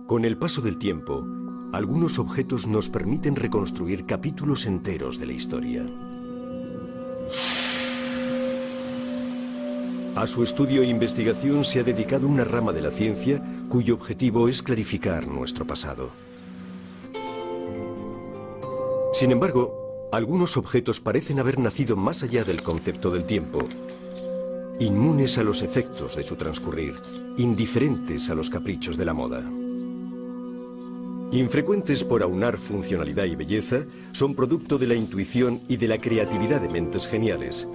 Con el paso del tiempo, algunos objetos nos permiten reconstruir capítulos enteros de la historia. A su estudio e investigación se ha dedicado una rama de la ciencia cuyo objetivo es clarificar nuestro pasado. Sin embargo, algunos objetos parecen haber nacido más allá del concepto del tiempo, inmunes a los efectos de su transcurrir, indiferentes a los caprichos de la moda. Infrecuentes por aunar funcionalidad y belleza, son producto de la intuición y de la creatividad de mentes geniales.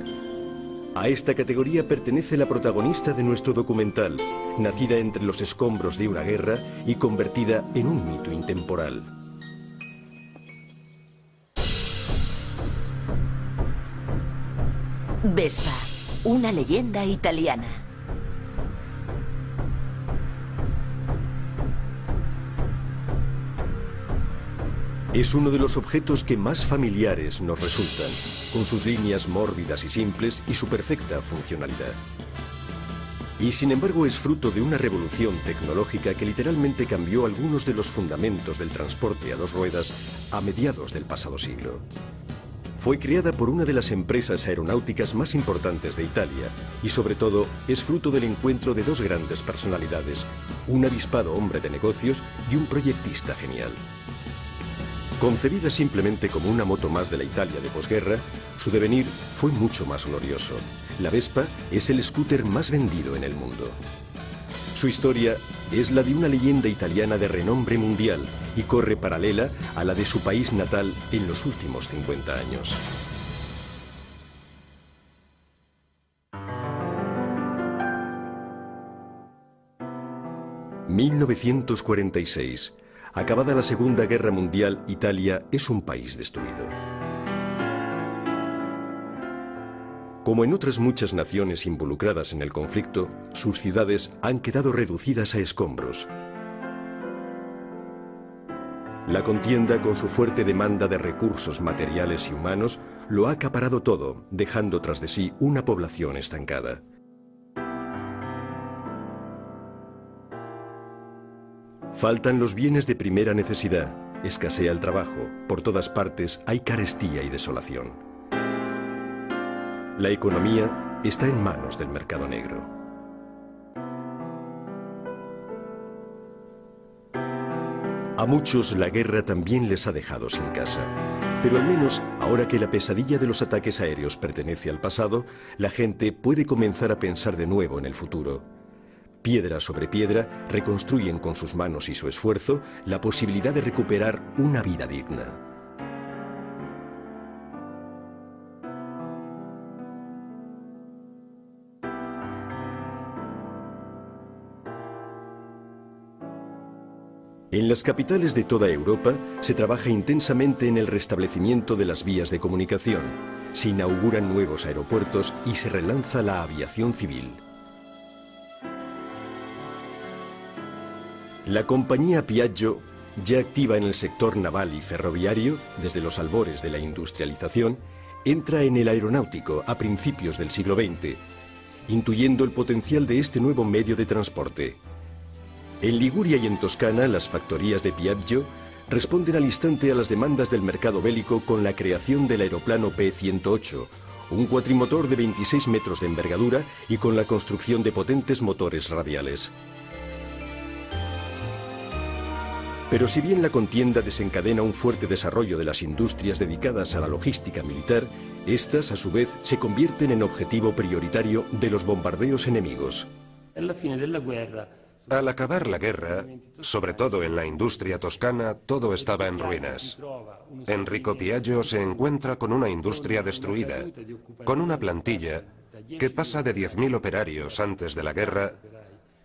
A esta categoría pertenece la protagonista de nuestro documental, nacida entre los escombros de una guerra y convertida en un mito intemporal. Vespa, una leyenda italiana. Es uno de los objetos que más familiares nos resultan, con sus líneas mórbidas y simples y su perfecta funcionalidad. Y sin embargo es fruto de una revolución tecnológica que literalmente cambió algunos de los fundamentos del transporte a dos ruedas a mediados del pasado siglo. Fue creada por una de las empresas aeronáuticas más importantes de Italia y sobre todo es fruto del encuentro de dos grandes personalidades, un avispado hombre de negocios y un proyectista genial. Concebida simplemente como una moto más de la Italia de posguerra, su devenir fue mucho más glorioso. La Vespa es el scooter más vendido en el mundo. Su historia es la de una leyenda italiana de renombre mundial y corre paralela a la de su país natal en los últimos 50 años. ...1946... Acabada la Segunda Guerra Mundial, Italia es un país destruido. Como en otras muchas naciones involucradas en el conflicto, sus ciudades han quedado reducidas a escombros. La contienda, con su fuerte demanda de recursos materiales y humanos, lo ha acaparado todo, dejando tras de sí una población estancada. Faltan los bienes de primera necesidad, escasea el trabajo, por todas partes hay carestía y desolación. La economía está en manos del mercado negro. A muchos la guerra también les ha dejado sin casa, pero al menos ahora que la pesadilla de los ataques aéreos pertenece al pasado, la gente puede comenzar a pensar de nuevo en el futuro. Piedra sobre piedra, reconstruyen con sus manos y su esfuerzo la posibilidad de recuperar una vida digna. En las capitales de toda Europa se trabaja intensamente en el restablecimiento de las vías de comunicación, se inauguran nuevos aeropuertos y se relanza la aviación civil. La compañía Piaggio, ya activa en el sector naval y ferroviario desde los albores de la industrialización, entra en el aeronáutico a principios del siglo XX, intuyendo el potencial de este nuevo medio de transporte. En Liguria y en Toscana, las factorías de Piaggio responden al instante a las demandas del mercado bélico con la creación del aeroplano P-108, un cuatrimotor de 26 metros de envergadura y con la construcción de potentes motores radiales. Pero si bien la contienda desencadena un fuerte desarrollo de las industrias dedicadas a la logística militar, estas, a su vez, se convierten en objetivo prioritario de los bombardeos enemigos. Al acabar la guerra, sobre todo en la industria toscana, todo estaba en ruinas. Enrico Piaggio se encuentra con una industria destruida, con una plantilla que pasa de 10.000 operarios antes de la guerra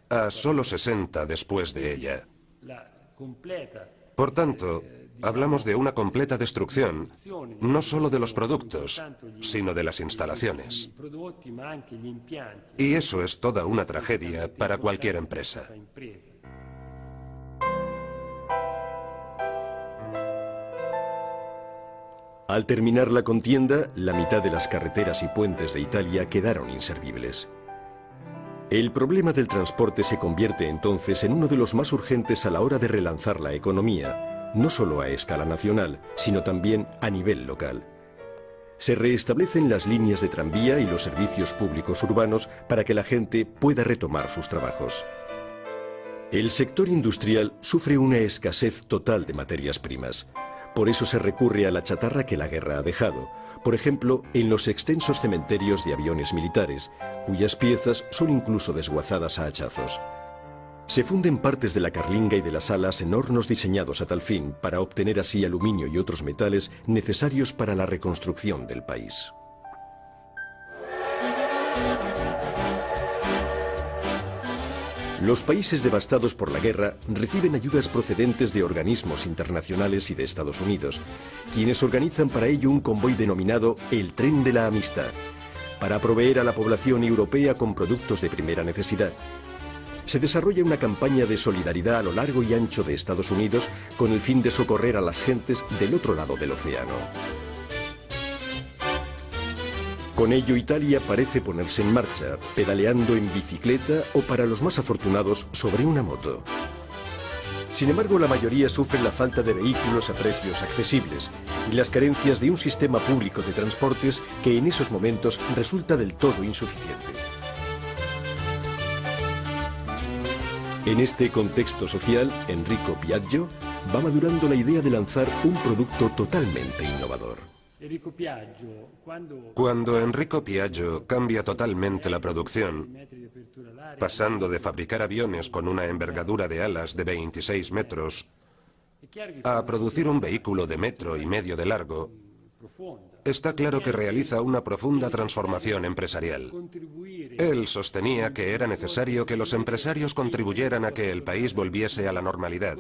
a solo 60 después de ella. Por tanto, hablamos de una completa destrucción, no solo de los productos, sino de las instalaciones. Y eso es toda una tragedia para cualquier empresa. Al terminar la contienda, la mitad de las carreteras y puentes de Italia quedaron inservibles. El problema del transporte se convierte entonces en uno de los más urgentes a la hora de relanzar la economía, no solo a escala nacional, sino también a nivel local. Se restablecen las líneas de tranvía y los servicios públicos urbanos para que la gente pueda retomar sus trabajos. El sector industrial sufre una escasez total de materias primas. Por eso se recurre a la chatarra que la guerra ha dejado, por ejemplo, en los extensos cementerios de aviones militares, cuyas piezas son incluso desguazadas a hachazos. Se funden partes de la carlinga y de las alas en hornos diseñados a tal fin, para obtener así aluminio y otros metales necesarios para la reconstrucción del país. Los países devastados por la guerra reciben ayudas procedentes de organismos internacionales y de Estados Unidos, quienes organizan para ello un convoy denominado el Tren de la Amistad, para proveer a la población europea con productos de primera necesidad. Se desarrolla una campaña de solidaridad a lo largo y ancho de Estados Unidos con el fin de socorrer a las gentes del otro lado del océano. Con ello, Italia parece ponerse en marcha, pedaleando en bicicleta o, para los más afortunados, sobre una moto. Sin embargo, la mayoría sufre la falta de vehículos a precios accesibles y las carencias de un sistema público de transportes que en esos momentos resulta del todo insuficiente. En este contexto social, Enrico Piaggio va madurando la idea de lanzar un producto totalmente innovador. Cuando Enrico Piaggio cambia totalmente la producción, pasando de fabricar aviones con una envergadura de alas de 26 metros a producir un vehículo de 1,5 metros de largo, está claro que realiza una profunda transformación empresarial. Él sostenía que era necesario que los empresarios contribuyeran a que el país volviese a la normalidad,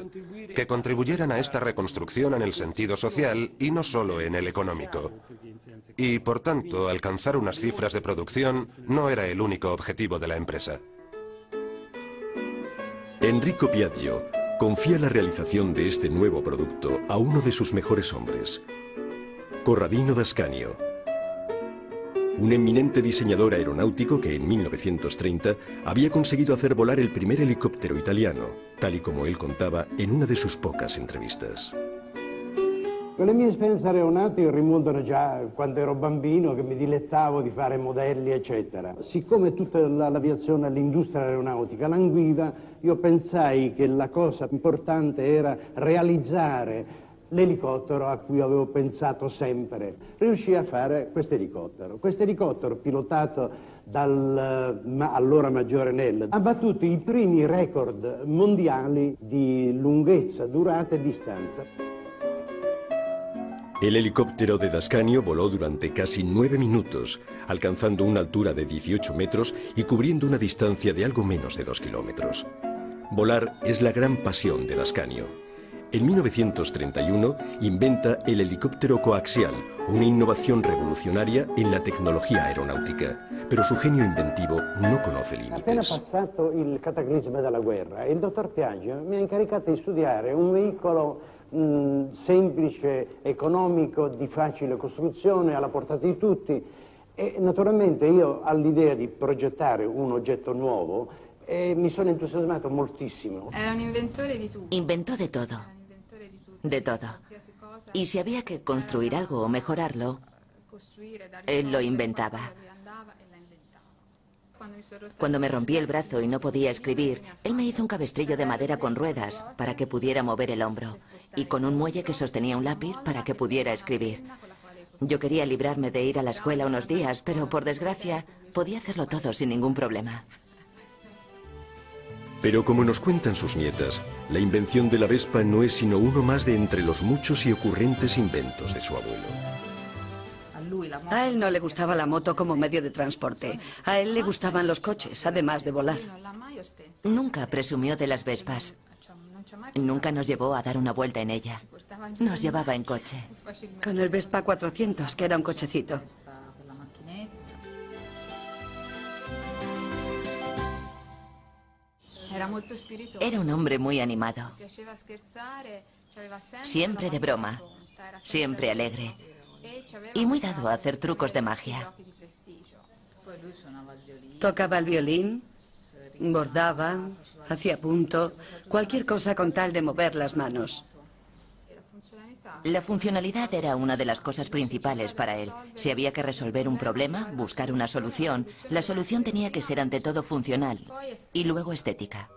que contribuyeran a esta reconstrucción en el sentido social y no solo en el económico. Y, por tanto, alcanzar unas cifras de producción no era el único objetivo de la empresa. Enrico Piaggio confía la realización de este nuevo producto a uno de sus mejores hombres, Corradino d'Ascanio, un eminente diseñador aeronáutico que en 1930 había conseguido hacer volar el primer helicóptero italiano, tal y como él contaba en una de sus pocas entrevistas. Le mie esperienze aeronautiche rimontano già quando ero bambino, che mi dilettavo di fare modelli, eccetera. Siccome tutta l'aviazione, l'industria aeronautica languiva, io pensai che la cosa importante era realizzare l'elicottero a cui avevo pensato sempre. Riuscii a fare questo elicottero pilotato dal allora maggiore Nell, ha battuto i primi record mondiali di lunghezza, durata e distanza. El helicóptero de d'Ascanio voló durante casi 9 minutos, alcanzando una altura de 18 metros y cubriendo una distancia de algo menos de 2 kilómetros. Volar es la gran pasión de d'Ascanio. En 1931 inventa el helicóptero coaxial, una innovación revolucionaria en la tecnología aeronáutica, pero su genio inventivo no conoce límites. Appena passato il cataclisma della guerra, il dottor Piaggio mi ha incaricato di studiare un veicolo semplice, economico, di facile costruzione, alla portata di tutti, e naturalmente io all'idea di progettare un oggetto nuovo mi sono entusiasmato moltissimo. Era un inventore di tutto. Inventó de todo. De todo. Y si había que construir algo o mejorarlo, él lo inventaba. Cuando me rompí el brazo y no podía escribir, él me hizo un cabestrillo de madera con ruedas para que pudiera mover el hombro y con un muelle que sostenía un lápiz para que pudiera escribir. Yo quería librarme de ir a la escuela unos días, pero por desgracia podía hacerlo todo sin ningún problema. Pero como nos cuentan sus nietas, la invención de la Vespa no es sino uno más de entre los muchos y ocurrentes inventos de su abuelo. A él no le gustaba la moto como medio de transporte. A él le gustaban los coches, además de volar. Nunca presumió de las Vespas. Nunca nos llevó a dar una vuelta en ella. Nos llevaba en coche. Con el Vespa 400, que era un cochecito. Era un hombre muy animado. Siempre de broma. Siempre alegre. Y muy dado a hacer trucos de magia. Tocaba el violín, Bordaba, hacía punto, cualquier cosa con tal de mover las manos. La funcionalidad era una de las cosas principales para él. Si había que resolver un problema, buscar una solución, la solución tenía que ser ante todo funcional y luego estética.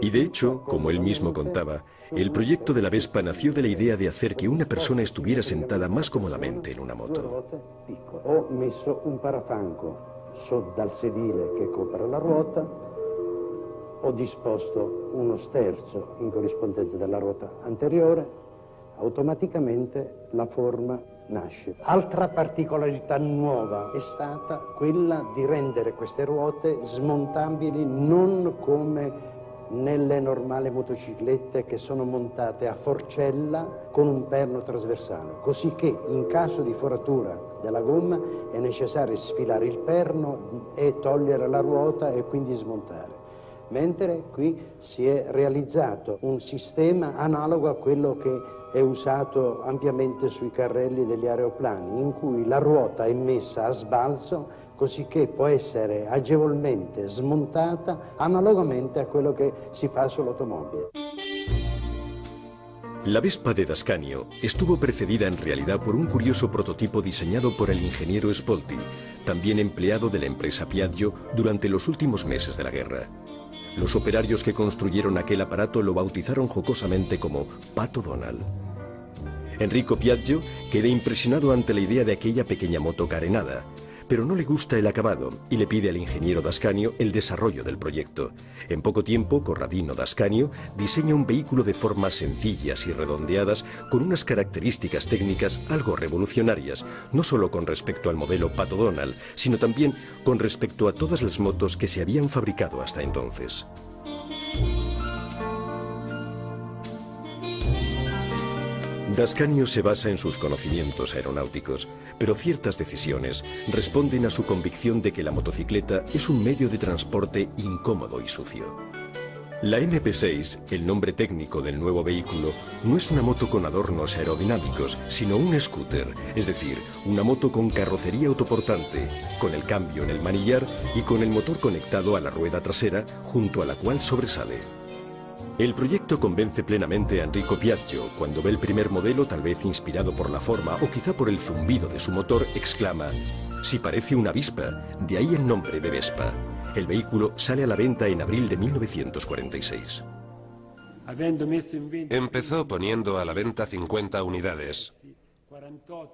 Y de hecho, como él mismo contaba, el proyecto de la Vespa nació de la idea de hacer que una persona estuviera sentada más cómodamente en una moto. Ho messo un parafango dal sedile che copre la ruota, ho disposto uno sterzo in corrispondenza della ruota anteriore, automaticamente la forma nasce. Altra particolarità nuova è stata quella di rendere queste ruote smontabili non come nelle normali motociclette che sono montate a forcella con un perno trasversale, così che in caso di foratura della gomma è necessario sfilare il perno e togliere la ruota e quindi smontare. Mentre qui si è realizzato un sistema analogo a quello che è usato ampiamente sui carrelli degli aeroplani, in cui la ruota è messa a sbalzo così che può essere agevolmente smontata analogamente a quello che si fa sull'automobile. La Vespa de Dascanio estuvo precedida en realidad por un curioso prototipo diseñado por el ingeniero Spolti, también empleado de la empresa Piaggio durante los últimos meses de la guerra. Los operarios que construyeron aquel aparato lo bautizaron jocosamente como Pato Donald. Enrico Piaggio queda impresionado ante la idea de aquella pequeña moto carenada, pero no le gusta el acabado y le pide al ingeniero Dascanio el desarrollo del proyecto. En poco tiempo, Corradino Dascanio diseña un vehículo de formas sencillas y redondeadas con unas características técnicas algo revolucionarias, no solo con respecto al modelo Pato Donald, sino también con respecto a todas las motos que se habían fabricado hasta entonces. Dascanio se basa en sus conocimientos aeronáuticos, pero ciertas decisiones responden a su convicción de que la motocicleta es un medio de transporte incómodo y sucio. La MP6, el nombre técnico del nuevo vehículo, no es una moto con adornos aerodinámicos, sino un scooter, es decir, una moto con carrocería autoportante, con el cambio en el manillar y con el motor conectado a la rueda trasera, junto a la cual sobresale. El proyecto convence plenamente a Enrico Piaggio. Cuando ve el primer modelo, tal vez inspirado por la forma o quizá por el zumbido de su motor, exclama: «Si parece una Vespa», de ahí el nombre de Vespa. El vehículo sale a la venta en abril de 1946. Empezó poniendo a la venta 50 unidades.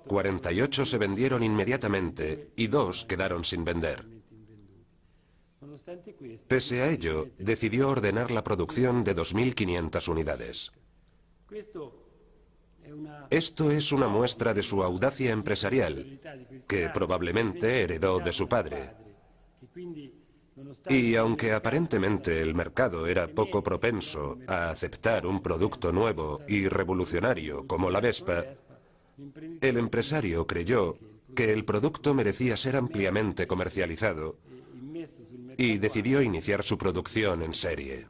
48 se vendieron inmediatamente y 2 quedaron sin vender. Pese a ello, decidió ordenar la producción de 2.500 unidades. Esto es una muestra de su audacia empresarial, que probablemente heredó de su padre. Y aunque aparentemente el mercado era poco propenso a aceptar un producto nuevo y revolucionario como la Vespa, el empresario creyó que el producto merecía ser ampliamente comercializado y decidió iniciar su producción en serie.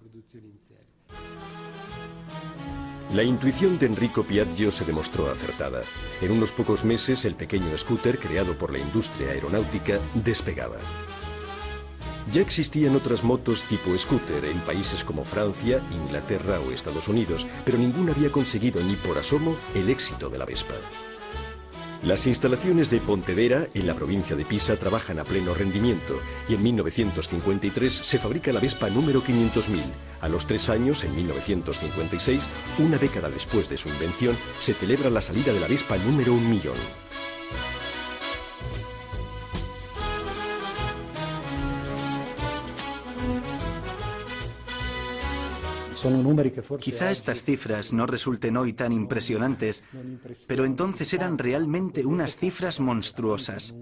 La intuición de Enrico Piaggio se demostró acertada. En unos pocos meses, el pequeño scooter creado por la industria aeronáutica despegaba. Ya existían otras motos tipo scooter en países como Francia, Inglaterra o Estados Unidos, pero ninguna había conseguido ni por asomo el éxito de la Vespa. Las instalaciones de Pontedera, en la provincia de Pisa, trabajan a pleno rendimiento y en 1953 se fabrica la Vespa número 500.000. A los 3 años, en 1956, una década después de su invención, se celebra la salida de la Vespa número 1.000.000. Quizá estas cifras no resulten hoy tan impresionantes, pero entonces eran realmente unas cifras monstruosas.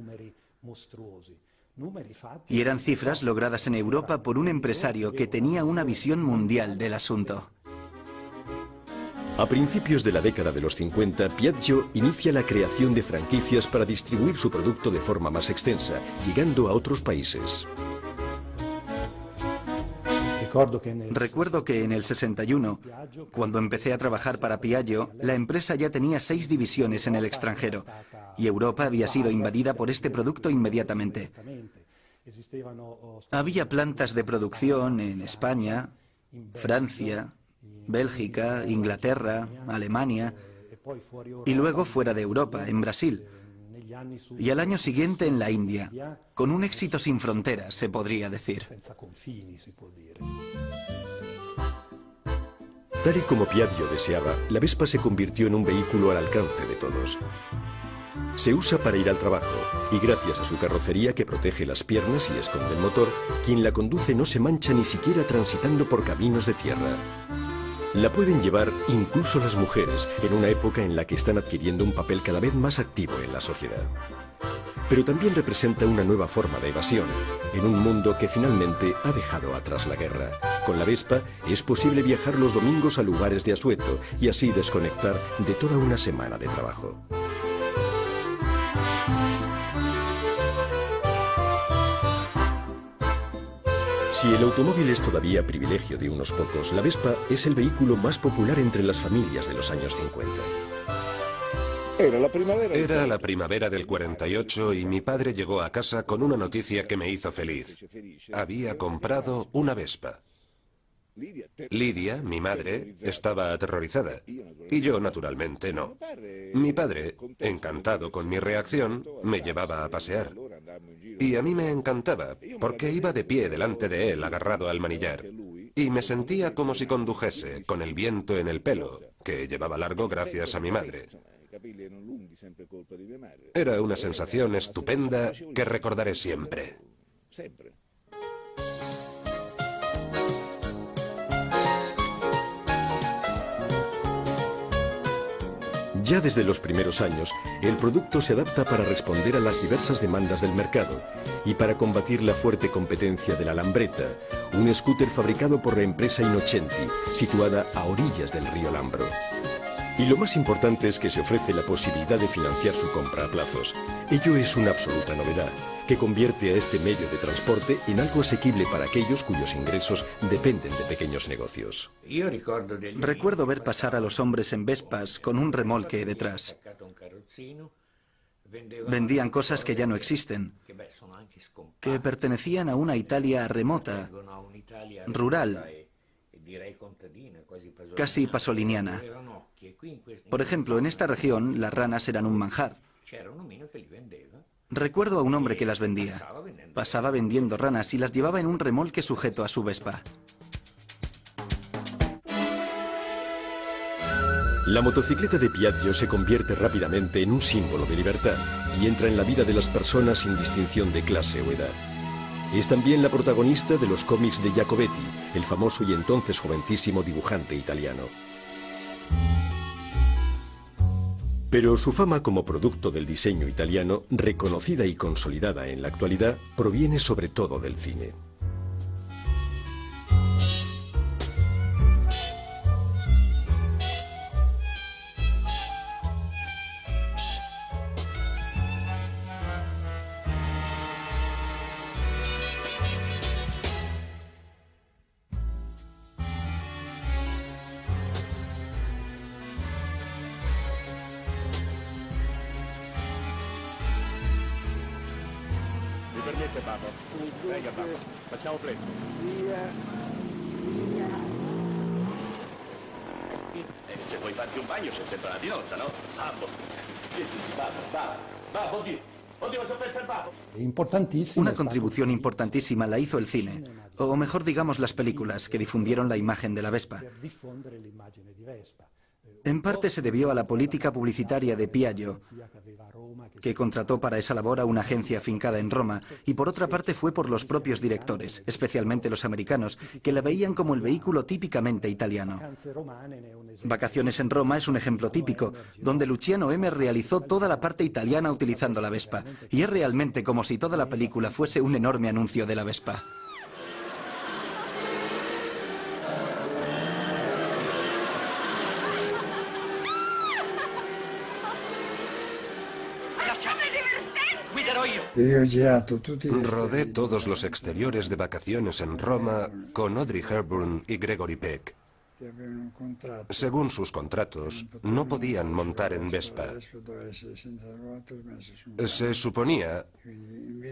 Y eran cifras logradas en Europa por un empresario que tenía una visión mundial del asunto. A principios de la década de los 50, Piaggio inicia la creación de franquicias para distribuir su producto de forma más extensa, llegando a otros países. Recuerdo que en el 61, cuando empecé a trabajar para Piaggio, la empresa ya tenía 6 divisiones en el extranjero y Europa había sido invadida por este producto inmediatamente. Había plantas de producción en España, Francia, Bélgica, Inglaterra, Alemania y luego fuera de Europa, en Brasil. Y al año siguiente en la India, con un éxito sin fronteras, se podría decir. Tal y como Piaggio deseaba, la Vespa se convirtió en un vehículo al alcance de todos. Se usa para ir al trabajo y gracias a su carrocería que protege las piernas y esconde el motor, quien la conduce no se mancha ni siquiera transitando por caminos de tierra. La pueden llevar incluso las mujeres en una época en la que están adquiriendo un papel cada vez más activo en la sociedad. Pero también representa una nueva forma de evasión en un mundo que finalmente ha dejado atrás la guerra. Con la Vespa es posible viajar los domingos a lugares de asueto y así desconectar de toda una semana de trabajo. Si el automóvil es todavía privilegio de unos pocos, la Vespa es el vehículo más popular entre las familias de los años 50. Era la primavera del 48 y mi padre llegó a casa con una noticia que me hizo feliz. Había comprado una Vespa. Lidia, mi madre, estaba aterrorizada y yo, naturalmente, no. Mi padre, encantado con mi reacción, me llevaba a pasear. Y a mí me encantaba, porque iba de pie delante de él, agarrado al manillar. Y me sentía como si condujese, con el viento en el pelo, que llevaba largo gracias a mi madre. Era una sensación estupenda que recordaré siempre. Ya desde los primeros años, el producto se adapta para responder a las diversas demandas del mercado y para combatir la fuerte competencia de la Lambretta, un scooter fabricado por la empresa Innocenti, situada a orillas del río Lambro. Y lo más importante es que se ofrece la posibilidad de financiar su compra a plazos. Ello es una absoluta novedad, que convierte a este medio de transporte en algo asequible para aquellos cuyos ingresos dependen de pequeños negocios. Recuerdo ver pasar a los hombres en Vespas con un remolque detrás. Vendían cosas que ya no existen, que pertenecían a una Italia remota, rural, casi pasoliniana. Por ejemplo, en esta región las ranas eran un manjar. Recuerdo a un hombre que las vendía. Pasaba vendiendo ranas y las llevaba en un remolque sujeto a su Vespa. La motocicleta de Piaggio se convierte rápidamente en un símbolo de libertad y entra en la vida de las personas sin distinción de clase o edad. Es también la protagonista de los cómics de Giacobetti, el famoso y entonces jovencísimo dibujante italiano. Pero su fama como producto del diseño italiano, reconocida y consolidada en la actualidad, proviene sobre todo del cine. Se puoi farti un bagno c'è sempre la tinozza, no? Una contribución importantísima la hizo el cine, o mejor digamos las películas que difundieron la imagen de la Vespa. En parte se debió a la política publicitaria de Piaggio, que contrató para esa labor a una agencia afincada en Roma, y por otra parte fue por los propios directores, especialmente los americanos, que la veían como el vehículo típicamente italiano. Vacaciones en Roma es un ejemplo típico, donde Luciano M. realizó toda la parte italiana utilizando la Vespa, y es realmente como si toda la película fuese un enorme anuncio de la Vespa. Rodé todos los exteriores de vacaciones en Roma con Audrey Hepburn y Gregory Peck. Según sus contratos, no podían montar en Vespa. Se suponía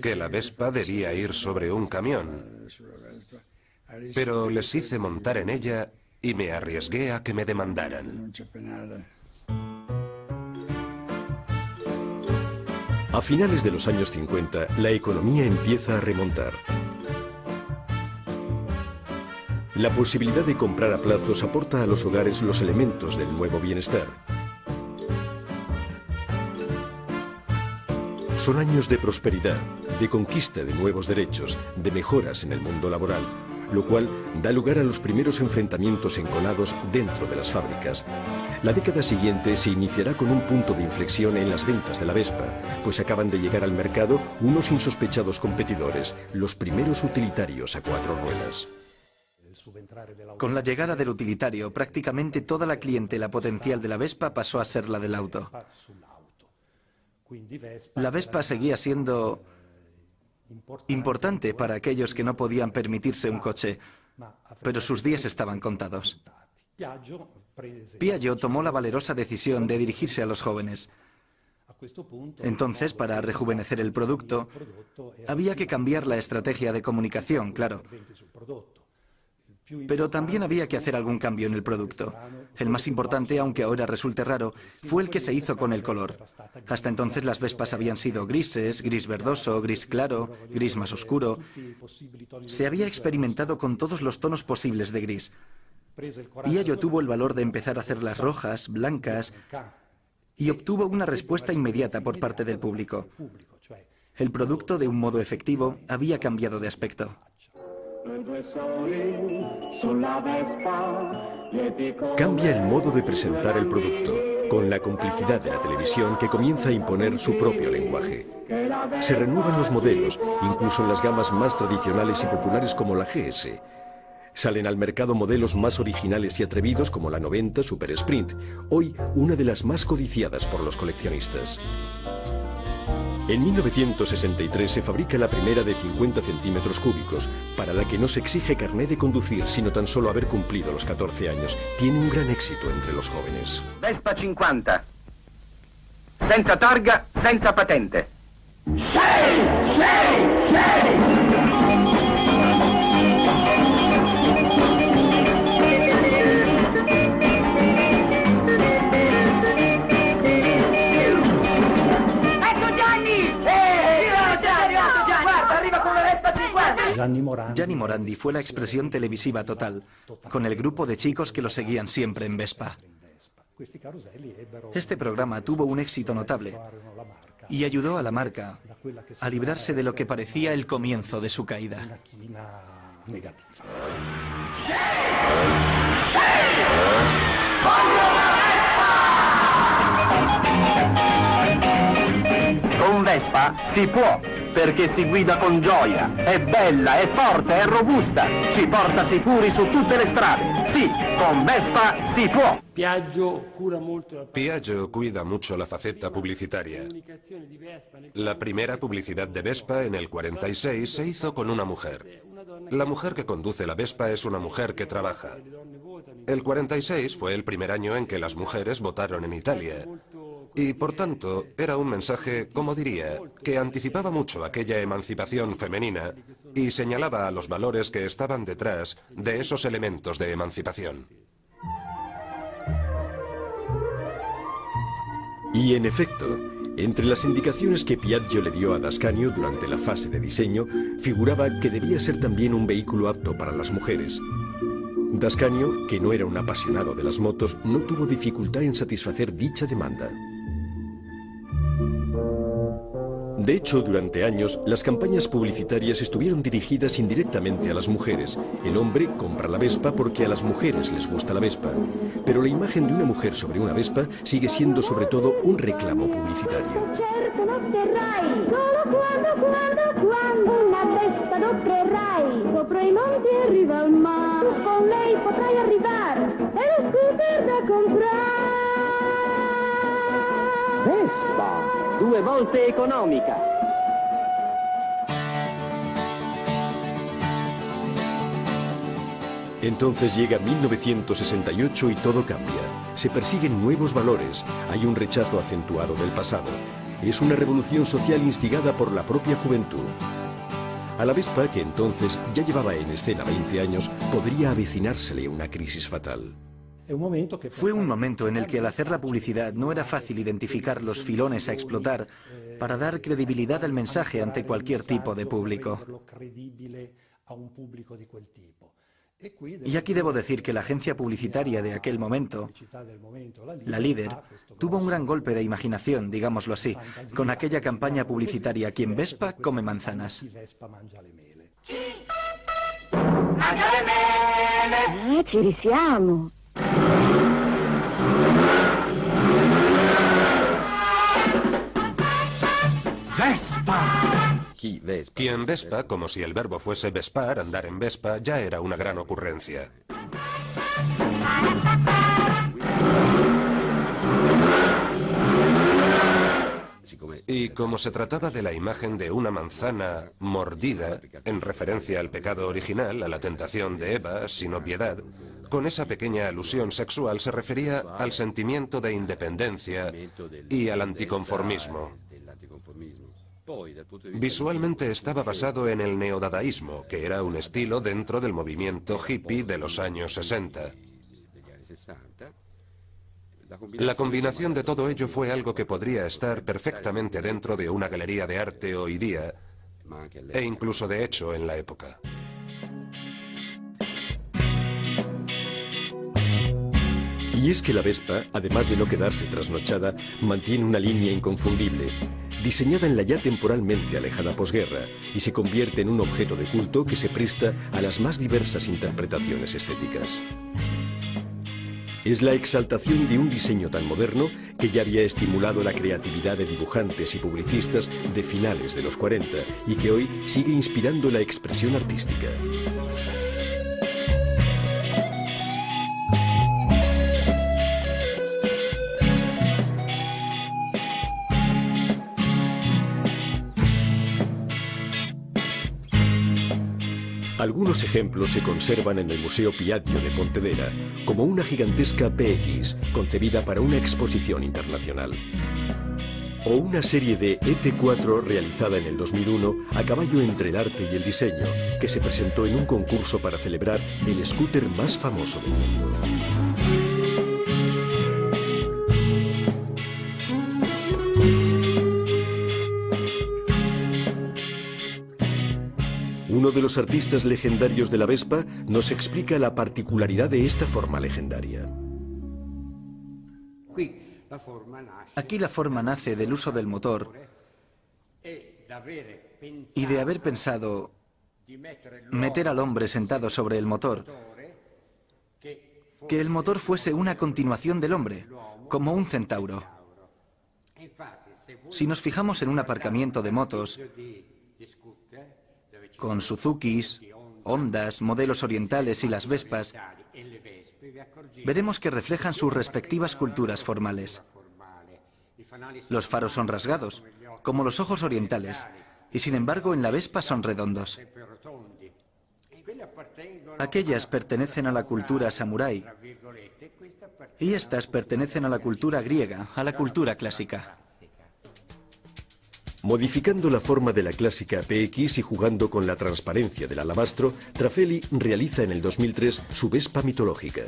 que la Vespa debía ir sobre un camión, pero les hice montar en ella y me arriesgué a que me demandaran. A finales de los años 50, la economía empieza a remontar. La posibilidad de comprar a plazos aporta a los hogares los elementos del nuevo bienestar. Son años de prosperidad, de conquista de nuevos derechos, de mejoras en el mundo laboral, lo cual da lugar a los primeros enfrentamientos enconados dentro de las fábricas. La década siguiente se iniciará con un punto de inflexión en las ventas de la Vespa, pues acaban de llegar al mercado unos insospechados competidores, los primeros utilitarios a 4 ruedas. Con la llegada del utilitario, prácticamente toda la clientela potencial de la Vespa pasó a ser la del auto. La Vespa seguía siendo importante para aquellos que no podían permitirse un coche, pero sus días estaban contados. Piaggio tomó la valerosa decisión de dirigirse a los jóvenes. Entonces, para rejuvenecer el producto, había que cambiar la estrategia de comunicación, claro. Pero también había que hacer algún cambio en el producto. El más importante, aunque ahora resulte raro, fue el que se hizo con el color. Hasta entonces las Vespas habían sido grises, gris verdoso, gris claro, gris más oscuro. Se había experimentado con todos los tonos posibles de gris. Piaggio tuvo el valor de empezar a hacerlas rojas, blancas, y obtuvo una respuesta inmediata por parte del público. El producto, de un modo efectivo, había cambiado de aspecto. Cambia el modo de presentar el producto, con la complicidad de la televisión que comienza a imponer su propio lenguaje. Se renuevan los modelos, incluso en las gamas más tradicionales y populares como la GS. Salen al mercado modelos más originales y atrevidos como la 90 Super Sprint, hoy una de las más codiciadas por los coleccionistas. En 1963 se fabrica la primera de 50 centímetros cúbicos, para la que no se exige carné de conducir, sino tan solo haber cumplido los 14 años. Tiene un gran éxito entre los jóvenes. Vespa 50. Senza targa, senza patente. Gianni Morandi fue la expresión televisiva total, con el grupo de chicos que lo seguían siempre en Vespa. Este programa tuvo un éxito notable y ayudó a la marca a librarse de lo que parecía el comienzo de su caída. Con Vespa si può, perché si guida con gioia. È bella, è forte, è robusta. Ci porta sicuri su tutte le strade. Sì, con Vespa si può. Piaggio cuida mucho la faceta publicitaria. La primera publicidad de Vespa en el 46 se hizo con una mujer. La mujer que conduce la Vespa es una mujer que trabaja. El 46 fue el primer año en que las mujeres votaron en Italia. Y, por tanto, era un mensaje, como diría, que anticipaba mucho aquella emancipación femenina y señalaba a los valores que estaban detrás de esos elementos de emancipación. Y, en efecto, entre las indicaciones que Piaggio le dio a D'Ascanio durante la fase de diseño, figuraba que debía ser también un vehículo apto para las mujeres. D'Ascanio, que no era un apasionado de las motos, no tuvo dificultad en satisfacer dicha demanda. De hecho, durante años, las campañas publicitarias estuvieron dirigidas indirectamente a las mujeres. El hombre compra la Vespa porque a las mujeres les gusta la Vespa. Pero la imagen de una mujer sobre una Vespa sigue siendo sobre todo un reclamo publicitario. Certo lo otterrai, solo quando una Vespa lo otterrai. Sopra i monti arriva al mare, tu con lei potrai arrivare, è lo scooter da comprare. Vespa, 2 volte economica. Entonces llega 1968 y todo cambia. Se persiguen nuevos valores, hay un rechazo acentuado del pasado. Es una revolución social instigada por la propia juventud. A la Vespa, que entonces ya llevaba en escena 20 años, podría avecinársele una crisis fatal. Fue un momento en el que al hacer la publicidad no era fácil identificar los filones a explotar para dar credibilidad al mensaje ante cualquier tipo de público. Y aquí debo decir que la agencia publicitaria de aquel momento, la líder, tuvo un gran golpe de imaginación, digámoslo así, con aquella campaña publicitaria "Quien Vespa come manzanas". Ci risiamo. Quien Vespa, como si el verbo fuese vespar, andar en Vespa, ya era una gran ocurrencia. Y como se trataba de la imagen de una manzana mordida, en referencia al pecado original, a la tentación de Eva, sin obviedad, con esa pequeña alusión sexual se refería al sentimiento de independencia y al anticonformismo. Visualmente estaba basado en el neodadaísmo, que era un estilo dentro del movimiento hippie de los años 60. La combinación de todo ello fue algo que podría estar perfectamente dentro de una galería de arte hoy día, e incluso de hecho en la época. Y es que la Vespa, además de no quedarse trasnochada, mantiene una línea inconfundible, diseñada en la ya temporalmente alejada posguerra, y se convierte en un objeto de culto que se presta a las más diversas interpretaciones estéticas. Es la exaltación de un diseño tan moderno que ya había estimulado la creatividad de dibujantes y publicistas de finales de los 40 y que hoy sigue inspirando la expresión artística. Algunos ejemplos se conservan en el Museo Piaggio de Pontedera, como una gigantesca PX concebida para una exposición internacional. O una serie de ET4 realizada en el 2001 a caballo entre el arte y el diseño, que se presentó en un concurso para celebrar el scooter más famoso del mundo. Uno de los artistas legendarios de la Vespa nos explica la particularidad de esta forma legendaria. Aquí la forma nace del uso del motor y de haber pensado meter al hombre sentado sobre el motor, que el motor fuese una continuación del hombre, como un centauro. Si nos fijamos en un aparcamiento de motos, con Suzukis, Hondas, modelos orientales y las Vespas, veremos que reflejan sus respectivas culturas formales. Los faros son rasgados, como los ojos orientales, y sin embargo en la Vespa son redondos. Aquellas pertenecen a la cultura samurái, y estas pertenecen a la cultura griega, a la cultura clásica. Modificando la forma de la clásica PX y jugando con la transparencia del alabastro, Trafelli realiza en el 2003 su Vespa mitológica.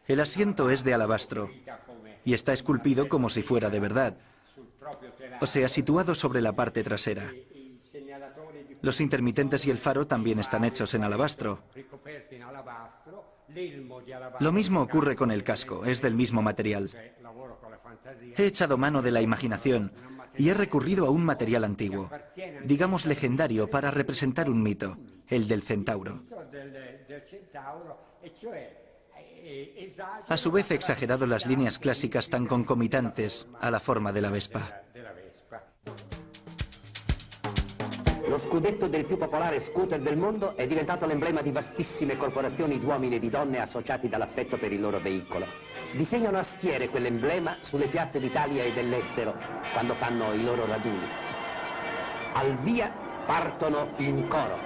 El asiento es de alabastro y está esculpido como si fuera de verdad, o sea, situado sobre la parte trasera. Los intermitentes y el faro también están hechos en alabastro. Lo mismo ocurre con el casco, es del mismo material. He echado mano de la imaginación y he recurrido a un material antiguo, digamos legendario, para representar un mito, el del centauro. A su vez he exagerado las líneas clásicas tan concomitantes a la forma de la Vespa. Lo scudetto del più popolare scooter del mondo è diventato l'emblema di vastissime corporazioni di uomini e di donne associati dall'affetto per il loro veicolo. Disegnano a schiere quell'emblema sulle piazze d'Italia e dell'estero quando fanno i loro raduni. Al via partono in coro.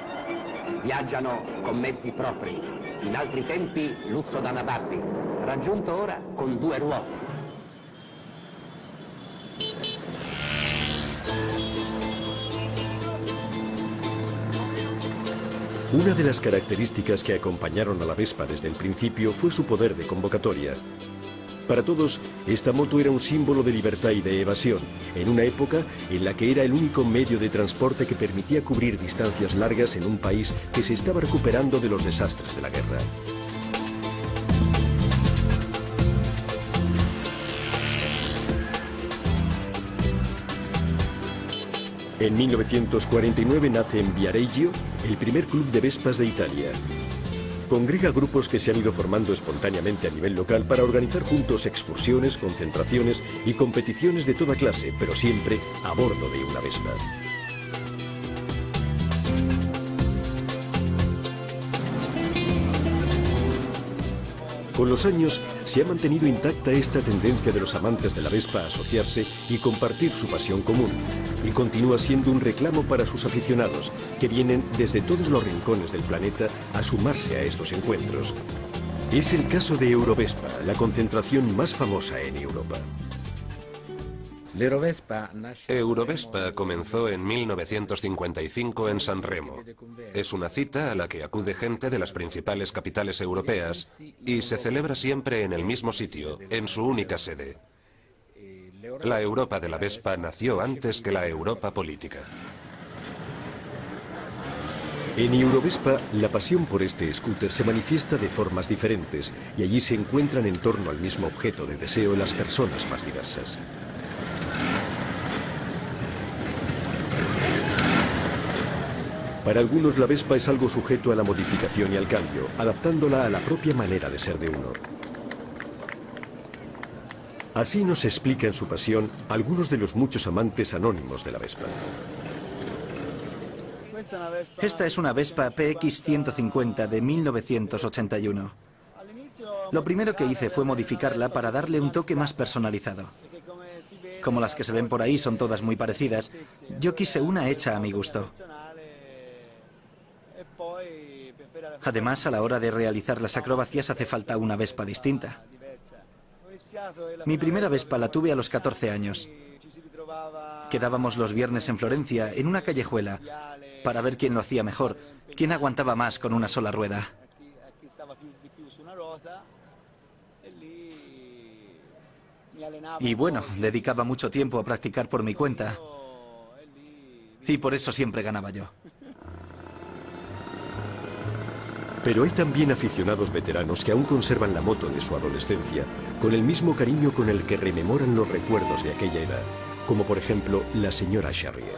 Viaggiano con mezzi propri, in altri tempi lusso da nababbi, raggiunto ora con 2 ruote. Una de las características que acompañaron a la Vespa desde el principio fue su poder de convocatoria. Para todos, esta moto era un símbolo de libertad y de evasión, en una época en la que era el único medio de transporte que permitía cubrir distancias largas en un país que se estaba recuperando de los desastres de la guerra. En 1949 nace en Viareggio el primer club de Vespas de Italia. Congrega grupos que se han ido formando espontáneamente a nivel local para organizar juntos excursiones, concentraciones y competiciones de toda clase, pero siempre a bordo de una Vespa. Con los años se ha mantenido intacta esta tendencia de los amantes de la Vespa a asociarse y compartir su pasión común, y continúa siendo un reclamo para sus aficionados, que vienen desde todos los rincones del planeta a sumarse a estos encuentros. Es el caso de Eurovespa, la concentración más famosa en Europa. Eurovespa comenzó en 1955 en San Remo. Es una cita a la que acude gente de las principales capitales europeas y se celebra siempre en el mismo sitio, en su única sede. La Europa de la Vespa nació antes que la Europa política. En Eurovespa, la pasión por este scooter se manifiesta de formas diferentes y allí se encuentran en torno al mismo objeto de deseo las personas más diversas. Para algunos la Vespa es algo sujeto a la modificación y al cambio, adaptándola a la propia manera de ser de uno. Así nos explican su pasión algunos de los muchos amantes anónimos de la Vespa. Esta es una Vespa PX 150 de 1981. Lo primero que hice fue modificarla para darle un toque más personalizado. Como las que se ven por ahí son todas muy parecidas, yo quise una hecha a mi gusto. Además, a la hora de realizar las acrobacias hace falta una Vespa distinta. Mi primera Vespa la tuve a los 14 años. Quedábamos los viernes en Florencia, en una callejuela, para ver quién lo hacía mejor, quién aguantaba más con una sola rueda. Y bueno, dedicaba mucho tiempo a practicar por mi cuenta. Y por eso siempre ganaba yo. Pero hay también aficionados veteranos que aún conservan la moto de su adolescencia, con el mismo cariño con el que rememoran los recuerdos de aquella edad, como por ejemplo la señora Charrier.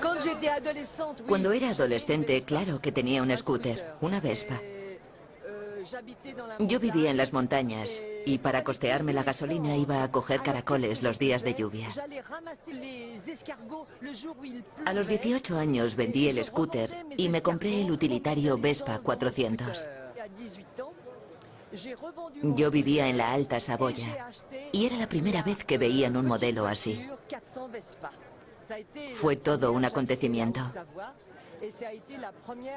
Cuando era adolescente, claro que tenía un scooter, una Vespa. Yo vivía en las montañas y para costearme la gasolina iba a coger caracoles los días de lluvia. A los 18 años vendí el scooter y me compré el utilitario Vespa 400. Yo vivía en la Alta Saboya y era la primera vez que veían un modelo así. Fue todo un acontecimiento.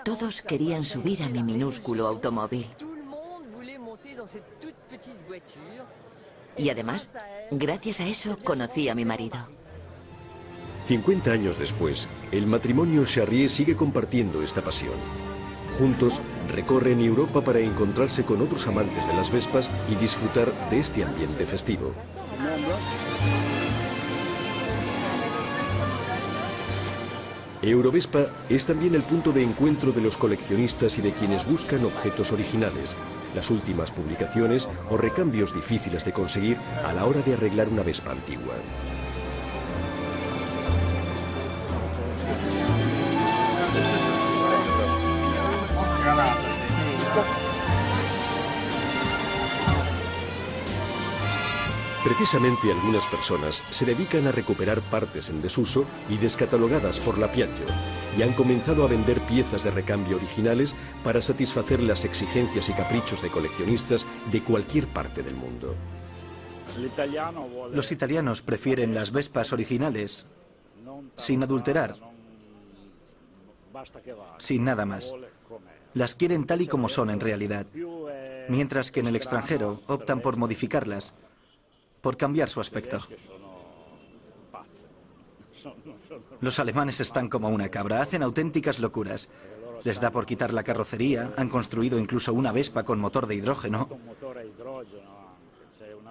Todos querían subir a mi minúsculo automóvil. Y además, gracias a eso, conocí a mi marido. 50 años después, el matrimonio Charrier sigue compartiendo esta pasión. Juntos, recorren Europa para encontrarse con otros amantes de las Vespas y disfrutar de este ambiente festivo. Eurovespa es también el punto de encuentro de los coleccionistas y de quienes buscan objetos originales, las últimas publicaciones o recambios difíciles de conseguir a la hora de arreglar una Vespa antigua. Precisamente algunas personas se dedican a recuperar partes en desuso y descatalogadas por la Piaggio y han comenzado a vender piezas de recambio originales para satisfacer las exigencias y caprichos de coleccionistas de cualquier parte del mundo. Los italianos prefieren las Vespas originales, sin adulterar, sin nada más. Las quieren tal y como son en realidad, mientras que en el extranjero optan por modificarlas, por cambiar su aspecto. Los alemanes están como una cabra, hacen auténticas locuras. Les da por quitar la carrocería, han construido incluso una Vespa con motor de hidrógeno.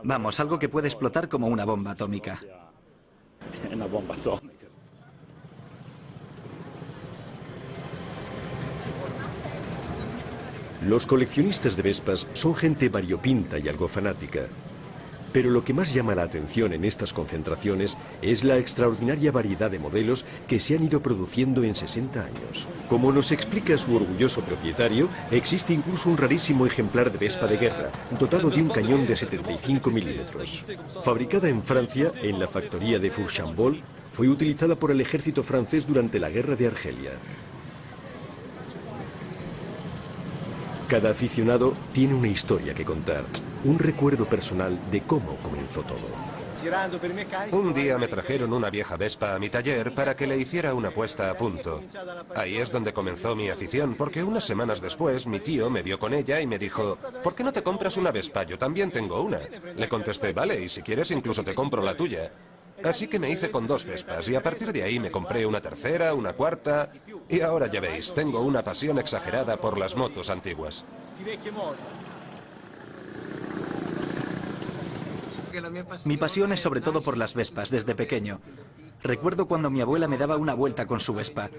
Vamos, algo que puede explotar como una bomba atómica. Los coleccionistas de Vespas son gente variopinta y algo fanática. Pero lo que más llama la atención en estas concentraciones es la extraordinaria variedad de modelos que se han ido produciendo en 60 años. Como nos explica su orgulloso propietario, existe incluso un rarísimo ejemplar de Vespa de guerra, dotado de un cañón de 75 milímetros. Fabricada en Francia, en la factoría de Fourchambault, fue utilizada por el ejército francés durante la guerra de Argelia. Cada aficionado tiene una historia que contar, un recuerdo personal de cómo comenzó todo. Un día me trajeron una vieja Vespa a mi taller para que le hiciera una puesta a punto. Ahí es donde comenzó mi afición, porque unas semanas después mi tío me vio con ella y me dijo: ¿por qué no te compras una Vespa? Yo también tengo una. Le contesté: vale, y si quieres incluso te compro la tuya. Así que me hice con 2 Vespas y a partir de ahí me compré una tercera, una cuarta y ahora ya veis, tengo una pasión exagerada por las motos antiguas. Mi pasión es sobre todo por las Vespas, desde pequeño. Recuerdo cuando mi abuela me daba una vuelta con su Vespa.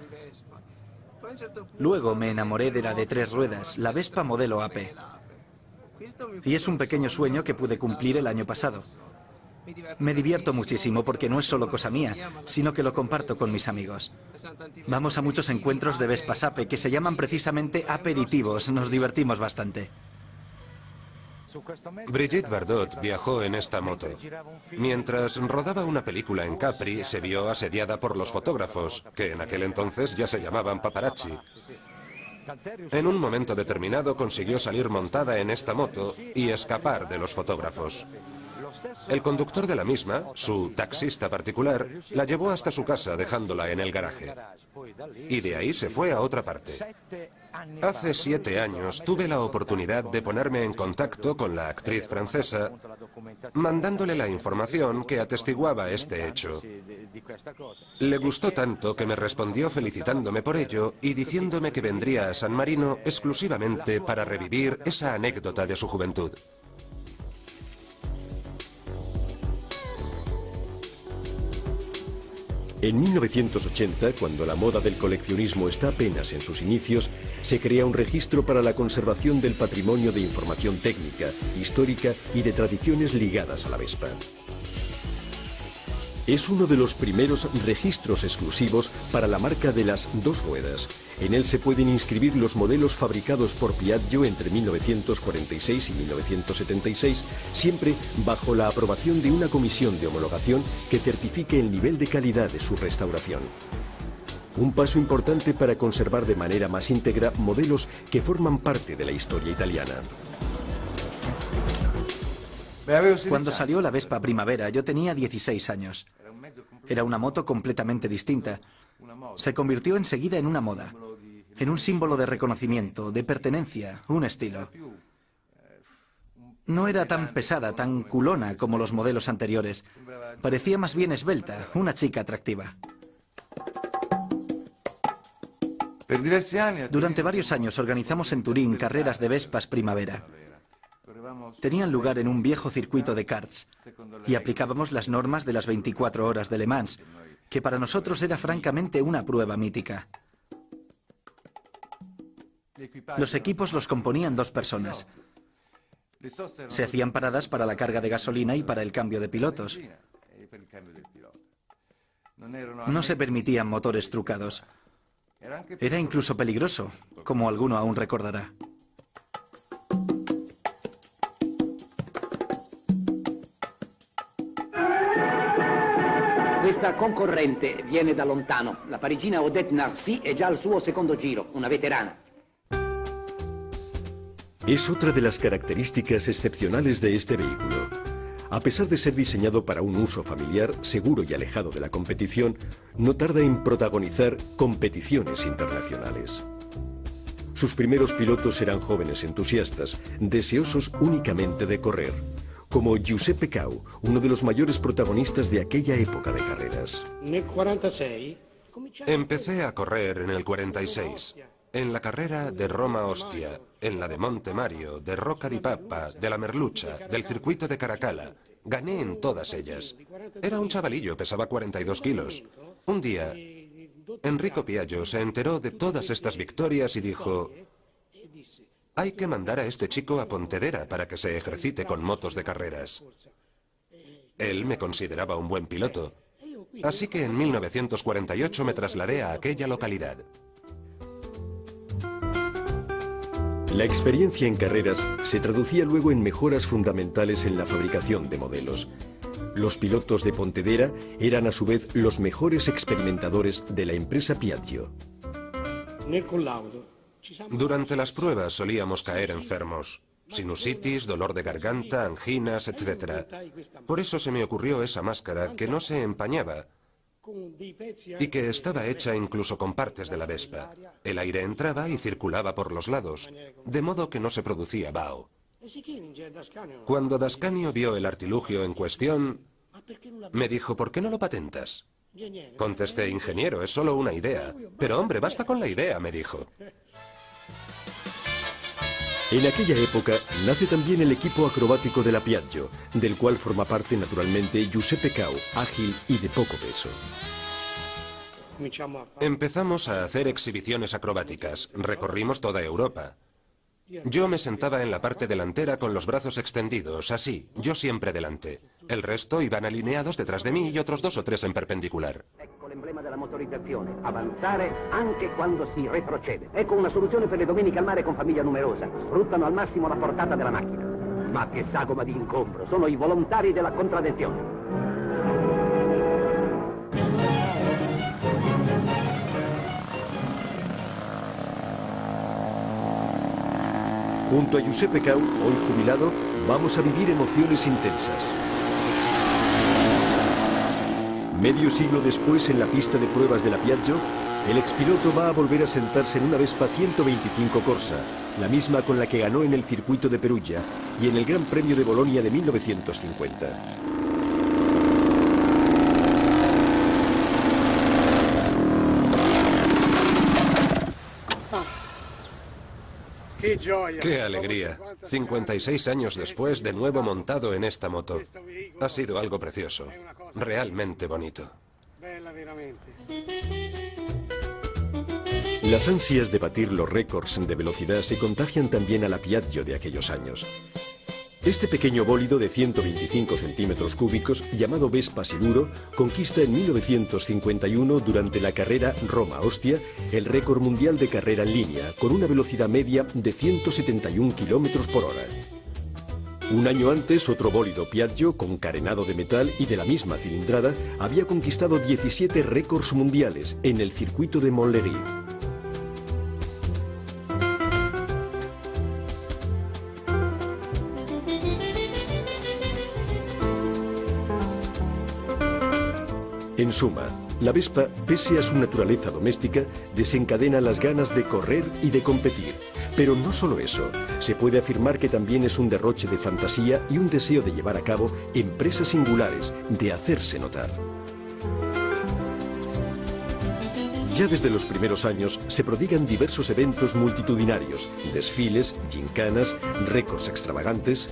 Luego me enamoré de la de 3 ruedas, la Vespa modelo AP. Y es un pequeño sueño que pude cumplir el año pasado. Me divierto muchísimo porque no es solo cosa mía, sino que lo comparto con mis amigos. Vamos a muchos encuentros de Vespas AP que se llaman precisamente aperitivos, nos divertimos bastante. Brigitte Bardot viajó en esta moto. Mientras rodaba una película en Capri, se vio asediada por los fotógrafos, que en aquel entonces ya se llamaban paparazzi. En un momento determinado consiguió salir montada en esta moto y escapar de los fotógrafos. El conductor de la misma, su taxista particular, la llevó hasta su casa dejándola en el garaje. Y de ahí se fue a otra parte. Hace 7 años tuve la oportunidad de ponerme en contacto con la actriz francesa, mandándole la información que atestiguaba este hecho. Le gustó tanto que me respondió felicitándome por ello y diciéndome que vendría a San Marino exclusivamente para revivir esa anécdota de su juventud. En 1980, cuando la moda del coleccionismo está apenas en sus inicios, se crea un registro para la conservación del patrimonio de información técnica, histórica y de tradiciones ligadas a la Vespa. Es uno de los primeros registros exclusivos para la marca de las 2 ruedas. En él se pueden inscribir los modelos fabricados por Piaggio entre 1946 y 1976, siempre bajo la aprobación de una comisión de homologación que certifique el nivel de calidad de su restauración. Un paso importante para conservar de manera más íntegra modelos que forman parte de la historia italiana. Cuando salió la Vespa Primavera, yo tenía 16 años. Era una moto completamente distinta. Se convirtió enseguida en una moda, en un símbolo de reconocimiento, de pertenencia, un estilo. No era tan pesada, tan culona como los modelos anteriores. Parecía más bien esbelta, una chica atractiva. Durante varios años organizamos en Turín carreras de Vespas Primavera. Tenían lugar en un viejo circuito de karts y aplicábamos las normas de las 24 horas de Le Mans, que para nosotros era francamente una prueba mítica. Los equipos los componían 2 personas. Se hacían paradas para la carga de gasolina y para el cambio de pilotos. No se permitían motores trucados. Era incluso peligroso, como alguno aún recordará. Questa concorrente viene da lontano. La parigina Odette Narcy è già al suo secondo giro, una veterana. Es otra de las características excepcionales de este vehículo. A pesar de ser diseñado para un uso familiar, seguro y alejado de la competición, no tarda en protagonizar competiciones internacionales. Sus primeros pilotos eran jóvenes entusiastas, deseosos únicamente de correr, como Giuseppe Cau, uno de los mayores protagonistas de aquella época de carreras. Empecé a correr en el 46, en la carrera de Roma-Ostia, en la de Monte Mario, de Rocca di Papa, de la Merlucha, del circuito de Caracalla. Gané en todas ellas. Era un chavalillo, pesaba 42 kilos. Un día, Enrico Piaggio se enteró de todas estas victorias y dijo: hay que mandar a este chico a Pontedera para que se ejercite con motos de carreras. Él me consideraba un buen piloto, así que en 1948 me trasladé a aquella localidad. La experiencia en carreras se traducía luego en mejoras fundamentales en la fabricación de modelos. Los pilotos de Pontedera eran a su vez los mejores experimentadores de la empresa Piaggio. Durante las pruebas solíamos caer enfermos. Sinusitis, dolor de garganta, anginas, etc. Por eso se me ocurrió esa máscara que no se empañaba y que estaba hecha incluso con partes de la Vespa. El aire entraba y circulaba por los lados, de modo que no se producía vaho. Cuando Dascanio vio el artilugio en cuestión, me dijo: ¿por qué no lo patentas? Contesté: ingeniero, es solo una idea. Pero hombre, basta con la idea, me dijo. En aquella época nace también el equipo acrobático de la Piaggio, del cual forma parte naturalmente Giuseppe Cau, ágil y de poco peso. Empezamos a hacer exhibiciones acrobáticas. Recorrimos toda Europa. Yo me sentaba en la parte delantera con los brazos extendidos, así, yo siempre delante. El resto iban alineados detrás de mí y otros 2 o 3 en perpendicular. Ecco l'emblema della motorizzazione, avanzare anche quando si retrocede. Ecco una soluzione per le domeniche al mare con famiglia numerosa. Sfruttano al massimo la portata della macchina. Ma che sagoma di incontro, sono i volontari della contraddizione. Junto a Giuseppe Cau, hoy jubilado, vamos a vivir emociones intensas. Medio siglo después, en la pista de pruebas de la Piaggio, el expiloto va a volver a sentarse en una Vespa 125 Corsa, la misma con la que ganó en el circuito de Perugia y en el Gran Premio de Bolonia de 1950. ¡Qué alegría! 56 años después, de nuevo montado en esta moto. Ha sido algo precioso, realmente bonito. Las ansias de batir los récords de velocidad se contagian también a la Piaggio de aquellos años. Este pequeño bólido de 125 centímetros cúbicos, llamado Vespa Siluro, conquista en 1951, durante la carrera Roma-Ostia, el récord mundial de carrera en línea, con una velocidad media de 171 kilómetros por hora. Un año antes, otro bólido Piaggio, con carenado de metal y de la misma cilindrada, había conquistado 17 récords mundiales en el circuito de Montlhéry. En suma, la Vespa, pese a su naturaleza doméstica, desencadena las ganas de correr y de competir. Pero no solo eso, se puede afirmar que también es un derroche de fantasía y un deseo de llevar a cabo empresas singulares, de hacerse notar. Ya desde los primeros años se prodigan diversos eventos multitudinarios, desfiles, gincanas, récords extravagantes.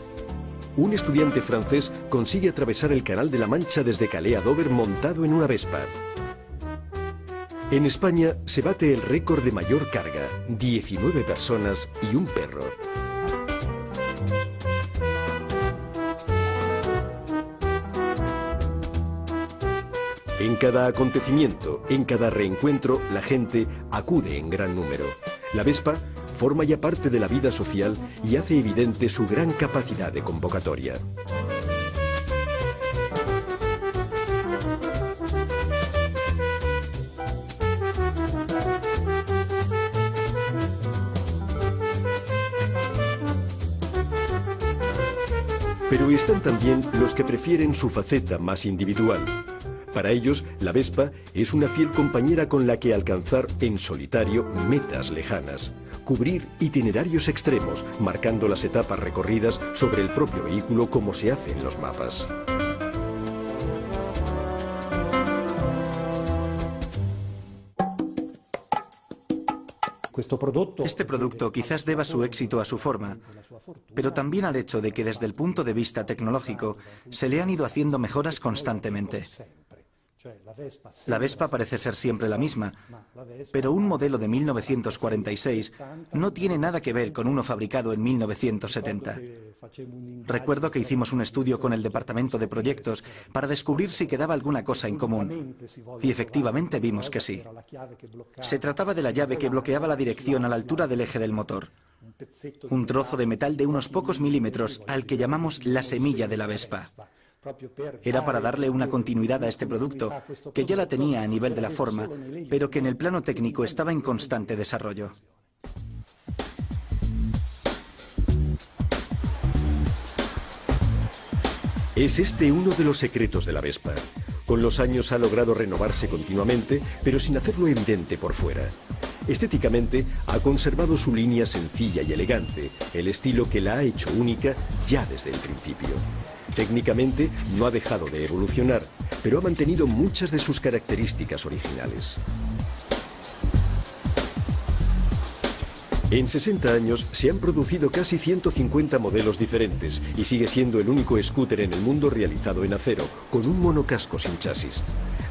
Un estudiante francés consigue atravesar el Canal de la Mancha desde Calais a Dover montado en una Vespa. En España se bate el récord de mayor carga, 19 personas y un perro. En cada acontecimiento, en cada reencuentro, la gente acude en gran número. La Vespa forma ya parte de la vida social y hace evidente su gran capacidad de convocatoria. Pero están también los que prefieren su faceta más individual. Para ellos, la Vespa es una fiel compañera con la que alcanzar en solitario metas lejanas, cubrir itinerarios extremos, marcando las etapas recorridas sobre el propio vehículo como se hace en los mapas. Este producto quizás deba su éxito a su forma, pero también al hecho de que desde el punto de vista tecnológico se le han ido haciendo mejoras constantemente. La Vespa parece ser siempre la misma, pero un modelo de 1946 no tiene nada que ver con uno fabricado en 1970. Recuerdo que hicimos un estudio con el departamento de proyectos para descubrir si quedaba alguna cosa en común, y efectivamente vimos que sí. Se trataba de la llave que bloqueaba la dirección a la altura del eje del motor. Un trozo de metal de unos pocos milímetros al que llamamos la semilla de la Vespa. Era para darle una continuidad a este producto, que ya la tenía a nivel de la forma, pero que en el plano técnico estaba en constante desarrollo. Es este uno de los secretos de la Vespa. Con los años ha logrado renovarse continuamente, pero sin hacerlo evidente por fuera. Estéticamente, ha conservado su línea sencilla y elegante, el estilo que la ha hecho única ya desde el principio. Técnicamente, no ha dejado de evolucionar, pero ha mantenido muchas de sus características originales. En 60 años se han producido casi 150 modelos diferentes y sigue siendo el único scooter en el mundo realizado en acero, con un monocasco sin chasis.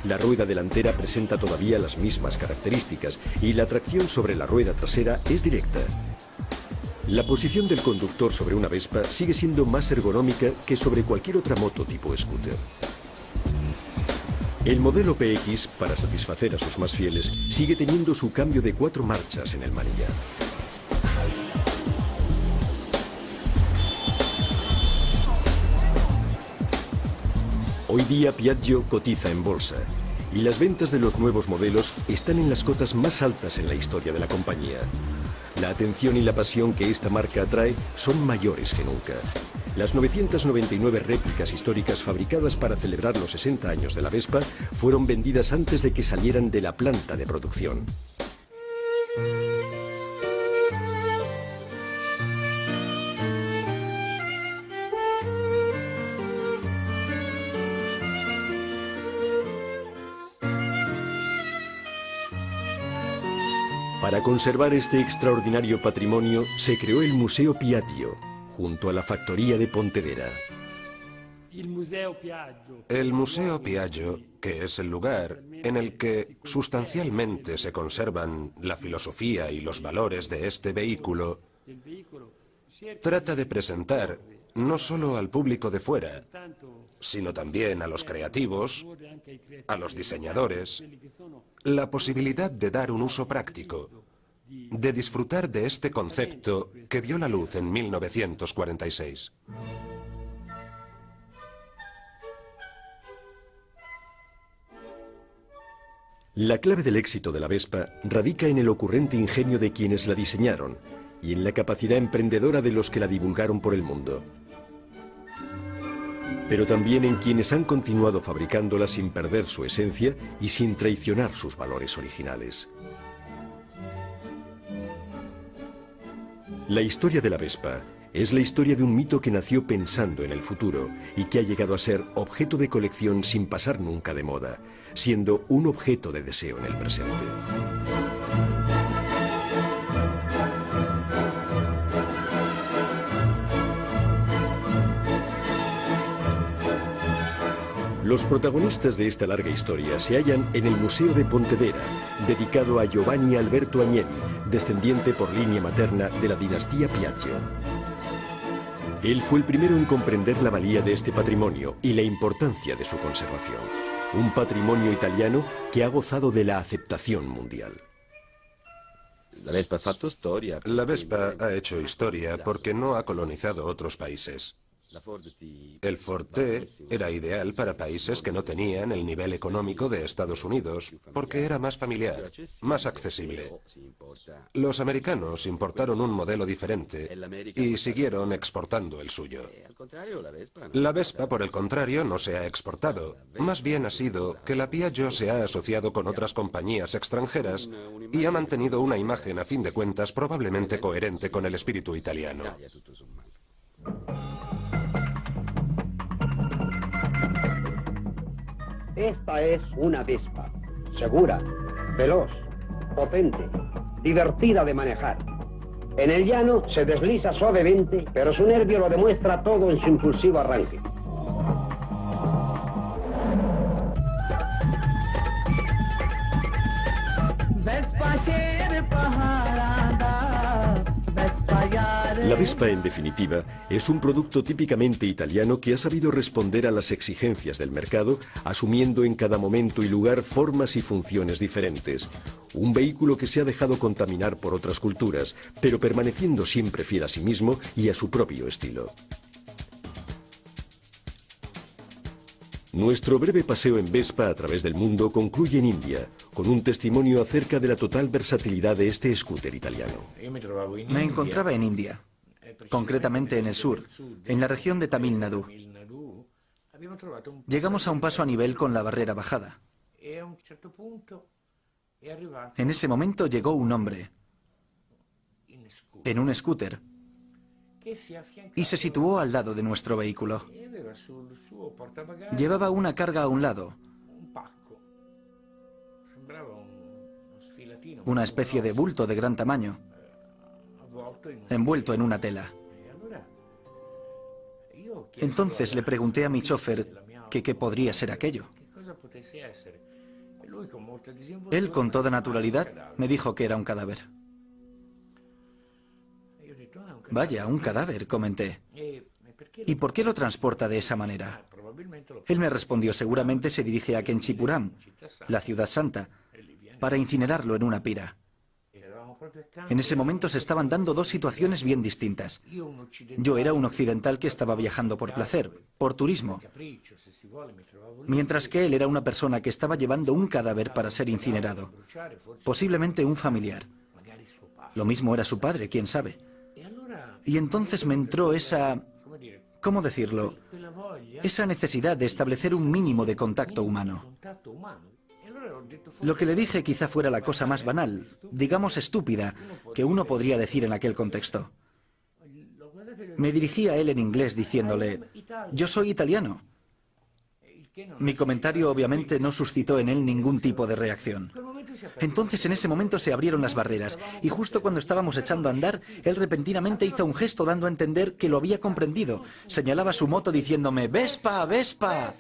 La rueda delantera presenta todavía las mismas características y la tracción sobre la rueda trasera es directa. La posición del conductor sobre una Vespa sigue siendo más ergonómica que sobre cualquier otra moto tipo scooter. El modelo PX, para satisfacer a sus más fieles, sigue teniendo su cambio de 4 marchas en el manillar. Hoy día Piaggio cotiza en bolsa y las ventas de los nuevos modelos están en las cotas más altas en la historia de la compañía. La atención y la pasión que esta marca atrae son mayores que nunca. Las 999 réplicas históricas fabricadas para celebrar los 60 años de la Vespa fueron vendidas antes de que salieran de la planta de producción. Para conservar este extraordinario patrimonio se creó el Museo Piaggio, junto a la factoría de Pontedera. El Museo Piaggio, que es el lugar en el que sustancialmente se conservan la filosofía y los valores de este vehículo, trata de presentar no solo al público de fuera, sino también a los creativos, a los diseñadores, la posibilidad de dar un uso práctico, de disfrutar de este concepto que vio la luz en 1946. La clave del éxito de la Vespa radica en el ocurrente ingenio de quienes la diseñaron y en la capacidad emprendedora de los que la divulgaron por el mundo. Pero también en quienes han continuado fabricándola sin perder su esencia y sin traicionar sus valores originales. La historia de la Vespa es la historia de un mito que nació pensando en el futuro y que ha llegado a ser objeto de colección sin pasar nunca de moda, siendo un objeto de deseo en el presente. Los protagonistas de esta larga historia se hallan en el Museo de Pontedera, dedicado a Giovanni Alberto Agnelli, descendiente por línea materna de la dinastía Piaggio. Él fue el primero en comprender la valía de este patrimonio y la importancia de su conservación. Un patrimonio italiano que ha gozado de la aceptación mundial. La Vespa ha hecho historia porque no ha colonizado otros países. El Ford T era ideal para países que no tenían el nivel económico de Estados Unidos, porque era más familiar, más accesible. Los americanos importaron un modelo diferente y siguieron exportando el suyo. La Vespa, por el contrario, no se ha exportado. Más bien ha sido que la Piaggio se ha asociado con otras compañías extranjeras y ha mantenido una imagen, a fin de cuentas, probablemente coherente con el espíritu italiano. Esta es una Vespa, segura, veloz, potente, divertida de manejar. En el llano se desliza suavemente, pero su nervio lo demuestra todo en su impulsivo arranque. La Vespa, en definitiva, es un producto típicamente italiano que ha sabido responder a las exigencias del mercado, asumiendo en cada momento y lugar formas y funciones diferentes. Un vehículo que se ha dejado contaminar por otras culturas, pero permaneciendo siempre fiel a sí mismo y a su propio estilo. Nuestro breve paseo en Vespa a través del mundo concluye en India, con un testimonio acerca de la total versatilidad de este scooter italiano. Me encontraba en India, concretamente en el sur, en la región de Tamil Nadu. Llegamos a un paso a nivel con la barrera bajada. En ese momento llegó un hombre en un scooter y se situó al lado de nuestro vehículo. Llevaba una carga a un lado, una especie de bulto de gran tamaño, envuelto en una tela. Entonces le pregunté a mi chofer que qué podría ser aquello. Él, con toda naturalidad, me dijo que era un cadáver. Vaya, un cadáver, comenté. ¿Y por qué lo transporta de esa manera? Él me respondió, seguramente se dirige a Kenchipuram, la ciudad santa, para incinerarlo en una pira. En ese momento se estaban dando dos situaciones bien distintas. Yo era un occidental que estaba viajando por placer, por turismo, mientras que él era una persona que estaba llevando un cadáver para ser incinerado, posiblemente un familiar. Lo mismo era su padre, quién sabe. Y entonces me entró esa, ¿cómo decirlo?, esa necesidad de establecer un mínimo de contacto humano. Lo que le dije quizá fuera la cosa más banal, digamos estúpida, que uno podría decir en aquel contexto. Me dirigí a él en inglés diciéndole, yo soy italiano. Mi comentario obviamente no suscitó en él ningún tipo de reacción. Entonces en ese momento se abrieron las barreras y justo cuando estábamos echando a andar, él repentinamente hizo un gesto dando a entender que lo había comprendido. Señalaba su moto diciéndome, ¡Vespa, Vespa!